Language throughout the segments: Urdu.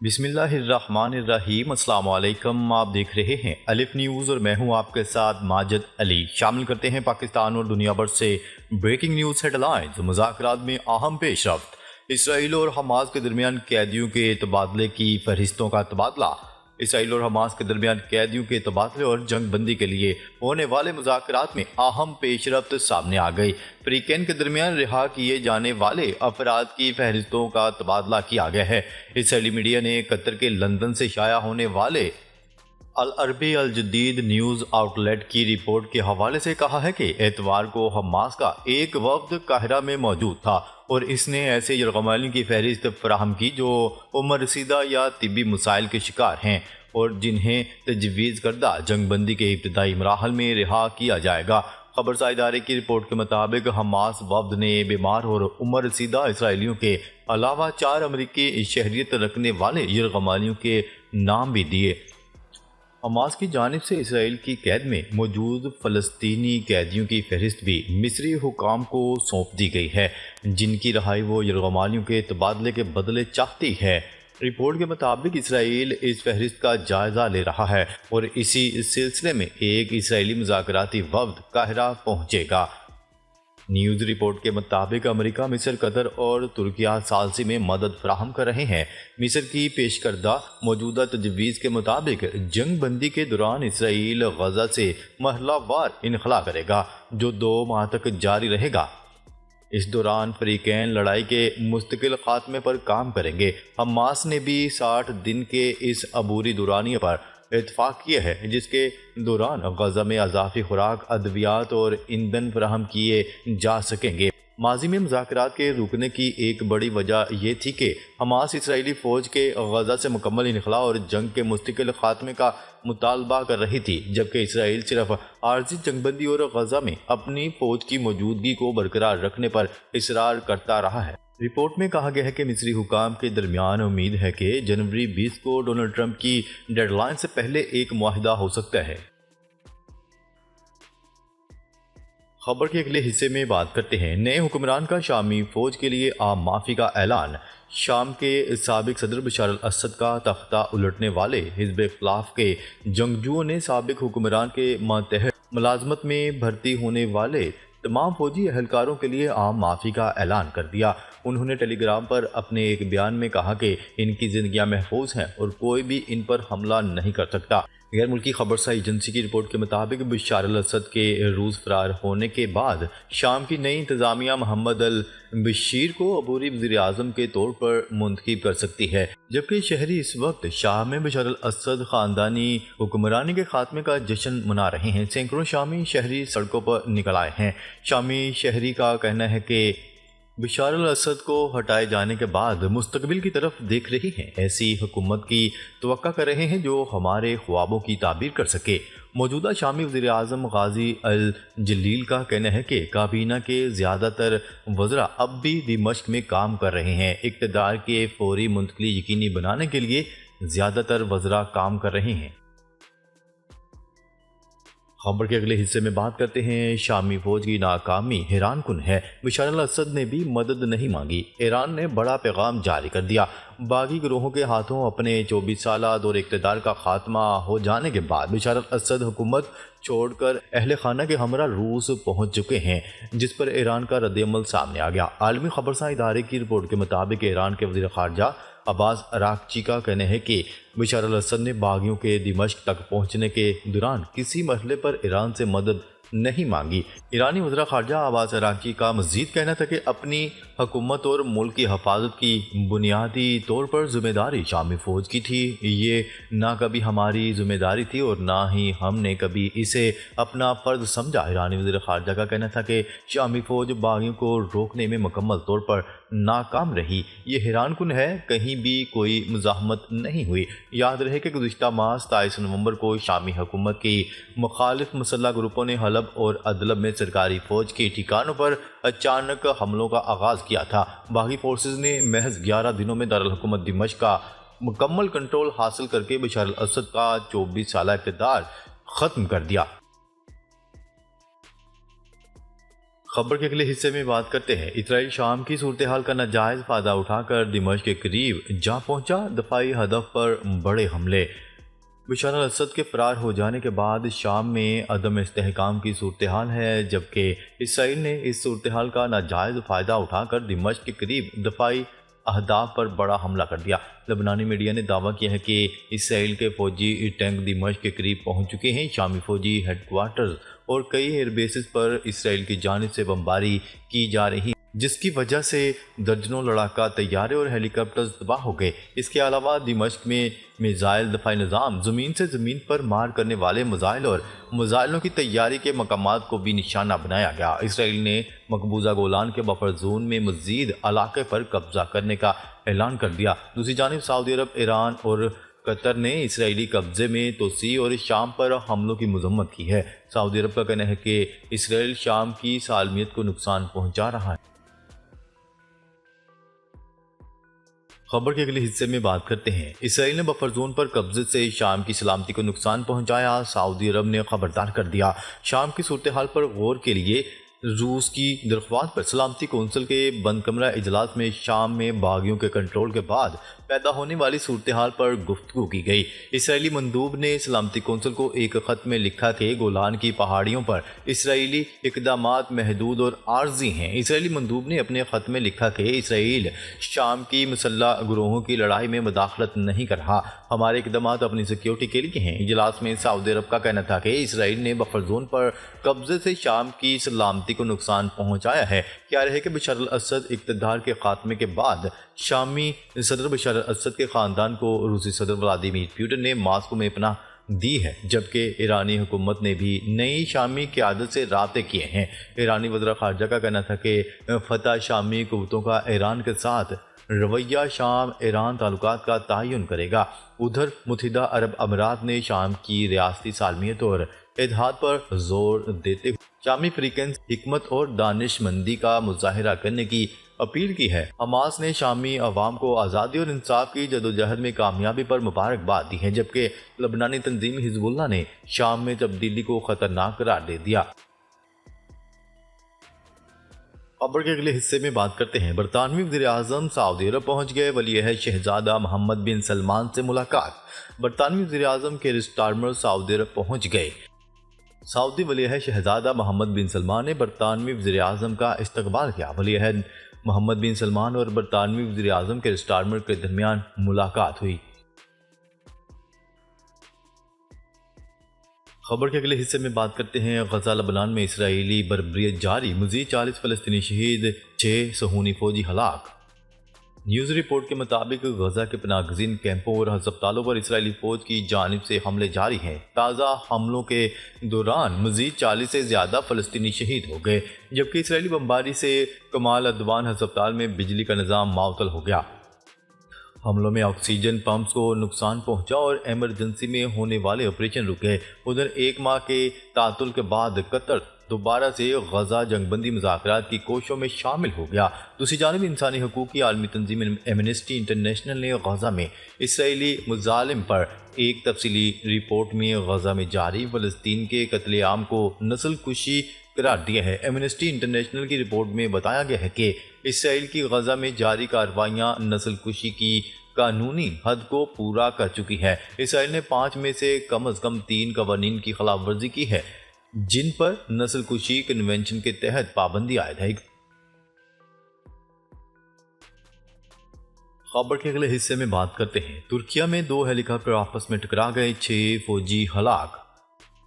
بسم اللہ الرحمن الرحیم۔ السلام علیکم، آپ دیکھ رہے ہیں الف نیوز اور میں ہوں آپ کے ساتھ ماجد علی۔ شامل کرتے ہیں پاکستان اور دنیا بھر سے بریکنگ نیوز ہیڈ لائنز۔ مذاکرات میں اہم پیش رفت، اسرائیل اور حماس کے درمیان قیدیوں کے تبادلے کی فہرستوں کا تبادلہ۔ اسرائیل اور حماس کے درمیان قیدیوں کے تبادلے اور جنگ بندی کے لیے ہونے والے مذاکرات میں اہم پیش رفت سامنے آ گئی۔ فریقین کے درمیان رہا کیے جانے والے افراد کی فہرستوں کا تبادلہ کیا گیا ہے۔ اسرائیلی میڈیا نے قطر کے لندن سے شائع ہونے والے العربی الجدید نیوز آؤٹ لیٹ کی رپورٹ کے حوالے سے کہا ہے کہ اتوار کو حماس کا ایک وفد قاہرہ میں موجود تھا اور اس نے ایسے یرغمالیوں کی فہرست فراہم کی جو عمر رسیدہ یا طبی مسائل کے شکار ہیں اور جنہیں تجویز کردہ جنگ بندی کے ابتدائی مراحل میں رہا کیا جائے گا۔ خبرساز ادارے کی رپورٹ کے مطابق حماس وفد نے بیمار اور عمر رسیدہ اسرائیلیوں کے علاوہ 4 امریکی شہریت رکھنے والے یرغمالیوں کے نام بھی دیے۔ حماس کی جانب سے اسرائیل کی قید میں موجود فلسطینی قیدیوں کی فہرست بھی مصری حکام کو سونپ دی گئی ہے، جن کی رہائی وہ یرغمالیوں کے تبادلے کے بدلے چاہتی ہے۔ رپورٹ کے مطابق اسرائیل اس فہرست کا جائزہ لے رہا ہے اور اسی سلسلے میں ایک اسرائیلی مذاکراتی وفد قاہرہ پہنچے گا۔ نیوز رپورٹ کے مطابق امریکہ، مصر، قطر اور ترکیہ ثالثی میں مدد فراہم کر رہے ہیں۔ مصر کی پیش کردہ موجودہ تجویز کے مطابق جنگ بندی کے دوران اسرائیل غزہ سے مرحلہ وار انخلا کرے گا جو 2 ماہ تک جاری رہے گا۔ اس دوران فریقین لڑائی کے مستقل خاتمے پر کام کریں گے۔ حماس نے بھی 60 دن کے اس عبوری دورانیے پر اتفاق کیا ہے جس کے دوران غزہ میں اضافی خوراک، ادویات اور ایندھن فراہم کیے جا سکیں گے۔ ماضی میں مذاکرات کے رکنے کی ایک بڑی وجہ یہ تھی کہ حماس اسرائیلی فوج کے غزہ سے مکمل انخلا اور جنگ کے مستقل خاتمے کا مطالبہ کر رہی تھی، جبکہ اسرائیل صرف عارضی جنگ بندی اور غزہ میں اپنی فوج کی موجودگی کو برقرار رکھنے پر اصرار کرتا رہا ہے۔ رپورٹ میں کہا گیا ہے کہ مصری حکام کے درمیان امید ہے کہ جنوری 20 کو ڈونلڈ ٹرمپ کی ڈیڈ لائن سے پہلے ایک معاہدہ ہو سکتا ہے۔ خبر کے اگلے حصے میں بات کرتے ہیں نئے حکمران کا شامی فوج کے لیے عام معافی کا اعلان۔ شام کے سابق صدر بشار الاسد کا تختہ الٹنے والے حزب اختلاف کے جنگجوؤں نے سابق حکمران کے ماتحت ملازمت میں بھرتی ہونے والے تمام فوجی اہلکاروں کے لیے عام معافی کا اعلان کر دیا۔ انہوں نے ٹیلی گرام پر اپنے ایک بیان میں کہا کہ ان کی زندگیاں محفوظ ہیں اور کوئی بھی ان پر حملہ نہیں کر سکتا۔ غیر ملکی خبرساز ایجنسی کی رپورٹ کے مطابق بشار الاسد کے روس فرار ہونے کے بعد شام کی نئی انتظامیہ محمد البشیر کو عبوری وزیر اعظم کے طور پر منتخب کر سکتی ہے، جبکہ شہری اس وقت شام میں بشار الاسد خاندانی حکمرانی کے خاتمے کا جشن منا رہے ہیں۔ سینکڑوں شامی شہری سڑکوں پر نکل آئے ہیں۔ شامی شہری کا کہنا ہے کہ بشار الاسد کو ہٹائے جانے کے بعد مستقبل کی طرف دیکھ رہی ہیں، ایسی حکومت کی توقع کر رہے ہیں جو ہمارے خوابوں کی تعبیر کر سکے۔ موجودہ شامی وزیر اعظم غازی الجلیل کا کہنا ہے کہ کابینہ کے زیادہ تر وزراء اب بھی دمشق میں کام کر رہے ہیں۔ اقتدار کے فوری منتقلی یقینی بنانے کے لیے زیادہ تر وزراء کام کر رہے ہیں۔ خبر کے اگلے حصے میں بات کرتے ہیں شامی فوج کی ناکامی حیران کن ہے۔ بشار الاسد نے بھی مدد نہیں مانگی، ایران نے بڑا پیغام جاری کر دیا۔ باغی گروہوں کے ہاتھوں اپنے 24 سالہ دور اقتدار کا خاتمہ ہو جانے کے بعد بشار الاسد حکومت چھوڑ کر اہل خانہ کے ہمراہ روس پہنچ چکے ہیں، جس پر ایران کا رد عمل سامنے آ گیا۔ عالمی خبرساز ادارے کی رپورٹ کے مطابق ایران کے وزیر خارجہ عباس اراغچی کا کہنا ہے کہ بشار الاسد نے باغیوں کے دمشق تک پہنچنے کے دوران کسی مرحلے پر ایران سے مدد نہیں مانگی۔ ایرانی وزیر خارجہ عباس اراغچی کا مزید کہنا تھا کہ اپنی حکومت اور ملک کی حفاظت کی بنیادی طور پر ذمہ داری شامی فوج کی تھی۔ یہ نہ کبھی ہماری ذمہ داری تھی اور نہ ہی ہم نے کبھی اسے اپنا فرض سمجھا۔ ایرانی وزیر خارجہ کا کہنا تھا کہ شامی فوج باغیوں کو روکنے میں مکمل طور پر ناکام رہی۔ یہ حیران کن ہے، کہیں بھی کوئی مزاحمت نہیں ہوئی۔ یاد رہے کہ گزشتہ ماہ 27 نومبر کو شامی حکومت کی مخالف مسلح گروپوں نے حلب اور ادلب میں سرکاری فوج کے ٹھکانوں پر اچانک حملوں کا آغاز کیا تھا۔ باغی فورسز نے محض 11 دنوں میں دارالحکومت دمشق کا مکمل کنٹرول حاصل کر کے بشار الاسد کا 24 سالہ اقتدار ختم کر دیا۔ خبر کے اگلے حصے میں بات کرتے ہیں اسرائیل شام کی صورتحال کا ناجائز فائدہ اٹھا کر دمشق کے قریب جا پہنچا، دفاعی ہدف پر بڑے حملے۔ بشار الاسد کے فرار ہو جانے کے بعد شام میں عدم استحکام کی صورتحال ہے، جبکہ اسرائیل نے اس صورتحال کا ناجائز فائدہ اٹھا کر دمشق کے قریب دفاعی اہداف پر بڑا حملہ کر دیا۔ لبنانی میڈیا نے دعویٰ کیا ہے کہ اسرائیل کے فوجی ٹینک دمشق کے قریب پہنچ چکے ہیں۔ شامی فوجی ہیڈ کوارٹرز اور کئی ایئر بیسز پر اسرائیل کی جانب سے بمباری کی جا رہی، جس کی وجہ سے درجنوں لڑاکا طیارے اور ہیلی کاپٹرز تباہ ہو گئے۔ اس کے علاوہ دمشق میں میزائل دفاعی نظام، زمین سے زمین پر مار کرنے والے میزائل اور میزائلوں کی تیاری کے مقامات کو بھی نشانہ بنایا گیا۔ اسرائیل نے مقبوضہ گولان کے بفر زون میں مزید علاقے پر قبضہ کرنے کا اعلان کر دیا۔ دوسری جانب سعودی عرب، ایران اور قطر نے اسرائیلی قبضے میں توسیع اور شام پر حملوں کی مذمت کی ہے۔ سعودی عرب کا کہنا ہے کہ اسرائیل شام کی سالمیت کو نقصان پہنچا رہا ہے۔ خبر کے اگلے حصے میں بات کرتے ہیں اسرائیل نے بفر زون پر قبضے سے شام کی سلامتی کو نقصان پہنچایا، سعودی عرب نے خبردار کر دیا۔ شام کی صورتحال پر غور کے لیے روس کی درخواست پر سلامتی کونسل کے بند کمرہ اجلاس میں شام میں باغیوں کے کنٹرول کے بعد پیدا ہونے والی صورتحال پر گفتگو کی گئی۔ اسرائیلی مندوب نے سلامتی کونسل کو ایک خط میں لکھا کہ گولان کی پہاڑیوں پر اسرائیلی اقدامات محدود اور عارضی ہیں۔ اسرائیلی مندوب نے اپنے خط میں لکھا کہ اسرائیل شام کی مسلح گروہوں کی لڑائی میں مداخلت نہیں کر رہا، ہمارے اقدامات اپنی سیکیورٹی کے لیے ہیں۔ اجلاس میں سعودی عرب کا کہنا تھا کہ اسرائیل نے بفر زون پر قبضے سے شام کی سلامتی کو نقصان پہنچایا ہے۔ کیا رہے کہ بشار الاسد اقتدار کے خاتمے کے بعد شامی صدر بشار الاسد کے خاندان کو روسی صدر ولادیمیر پوٹن نے ماسکو میں پناہ دی ہے، جبکہ ایرانی حکومت نے بھی نئی شامی قیادت سے رابطے کیے ہیں۔ ایرانی وزیر خارجہ کا کہنا تھا کہ فتح شامی قوتوں کا ایران کے ساتھ رویہ شام ایران تعلقات کا تعین کرے گا۔ ادھر متحدہ عرب امارات نے شام کی ریاستی سالمیت اور اتحاد پر زور دیتے ہوئے شامی فریقین سے حکمت اور دانش مندی کا مظاہرہ کرنے کی اپیل کی ہے۔ حماس نے شامی عوام کو آزادی اور انصاف کی جدوجہد میں کامیابی پر مبارکباد دی ہے، جبکہ لبنانی تنظیم حزب اللہ نے شام میں تبدیلی کو خطرناک قرار دے دیا۔ خبر کے اگلے حصے میں بات کرتے ہیں برطانوی وزیر اعظم سعودی عرب پہنچ گئے، ولی عہد شہزادہ محمد بن سلمان سے ملاقات۔ برطانوی وزیر اعظم کیر سٹارمر سعودی عرب پہنچ گئے۔ سعودی ولی عہد شہزادہ محمد بن سلمان نے برطانوی وزیر اعظم کا استقبال کیا۔ ولی عہد محمد بن سلمان اور برطانوی وزیر اعظم کیر سٹارمر کے درمیان ملاقات ہوئی۔ خبر کے اگلے حصے میں بات کرتے ہیں غزہ لبنان میں اسرائیلی بربریت جاری، مزید 40 فلسطینی شہید، 6 صہیونی فوجی ہلاک۔ نیوز رپورٹ کے مطابق غزہ کے پناہ گزین کیمپوں اور ہسپتالوں پر اسرائیلی فوج کی جانب سے حملے جاری ہیں۔ تازہ حملوں کے دوران مزید 40 سے زیادہ فلسطینی شہید ہو گئے، جبکہ اسرائیلی بمباری سے کمال عدوان ہسپتال میں بجلی کا نظام معطل ہو گیا۔ حملوں میں آکسیجن پمپس کو نقصان پہنچا اور ایمرجنسی میں ہونے والے آپریشن رک گئے۔ ادھر ایک ماہ کے تعطل کے بعد قطر دوبارہ سے غزہ جنگ بندی مذاکرات کی کوششوں میں شامل ہو گیا۔ دوسری جانب انسانی حقوق کی عالمی تنظیم ایمنسٹی انٹرنیشنل نے غزہ میں اسرائیلی مظالم پر ایک تفصیلی رپورٹ میں غزہ میں جاری فلسطین کے قتل عام کو نسل کشی قرار دیا ہے۔ ایمنسٹی انٹرنیشنل کی رپورٹ میں بتایا گیا ہے کہ اسرائیل کی غزہ میں جاری کارروائیاں نسل کشی کی قانونی حد کو پورا کر چکی ہے۔ اسرائیل نے 5 میں سے کم از کم 3 قوانین کی خلاف ورزی کی ہے، جن پر نسل کشی کنونشن کے تحت پابندی عائد ہے۔ خبر کے اگلے حصے میں بات کرتے ہیں ترکیہ میں 2 ہیلی کاپٹر آپس میں ٹکرا گئے، 6 فوجی ہلاک۔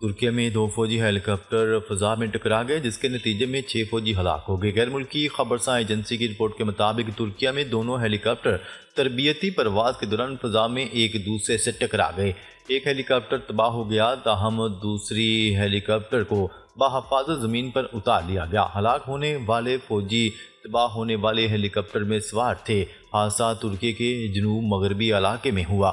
ترکیہ میں 2 فوجی ہیلی کاپٹر فضا میں ٹکرا گئے، جس کے نتیجے میں 6 فوجی ہلاک ہو گئے۔ غیر ملکی خبرساں ایجنسی کی رپورٹ کے مطابق ترکیہ میں دونوں ہیلی کاپٹر تربیتی پرواز کے دوران فضا میں ایک دوسرے سے ٹکرا گئے۔ ایک ہیلی کاپٹر تباہ ہو گیا، تاہم دوسری ہیلی کاپٹر کو بحفاظت زمین پر اتار لیا گیا۔ ہلاک ہونے والے فوجی تباہ ہونے والے ہیلی کاپٹر میں سوار تھے۔ حادثہ ترکی کے جنوب مغربی علاقے میں ہوا۔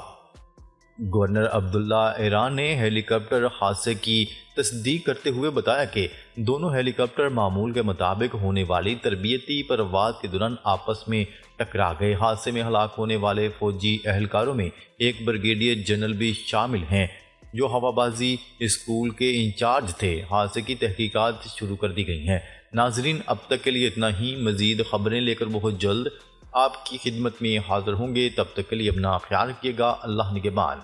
گورنر عبداللہ ایران نے ہیلی کاپٹر حادثے کی تصدیق کرتے ہوئے بتایا کہ دونوں ہیلی کاپٹر معمول کے مطابق ہونے والی تربیتی پرواز کے دوران آپس میں ٹکرا گئے۔ حادثے میں ہلاک ہونے والے فوجی اہلکاروں میں ایک بریگیڈیئر جنرل بھی شامل ہیں، جو ہوا بازی اسکول کے انچارج تھے۔ حادثے کی تحقیقات شروع کر دی گئی ہیں۔ ناظرین اب تک کے لیے اتنا ہی، مزید خبریں لے کر بہت جلد آپ کی خدمت میں حاضر ہوں گے، تب تک کے لیے اپنا خیال رکھیے گا۔ اللہ نگہبان۔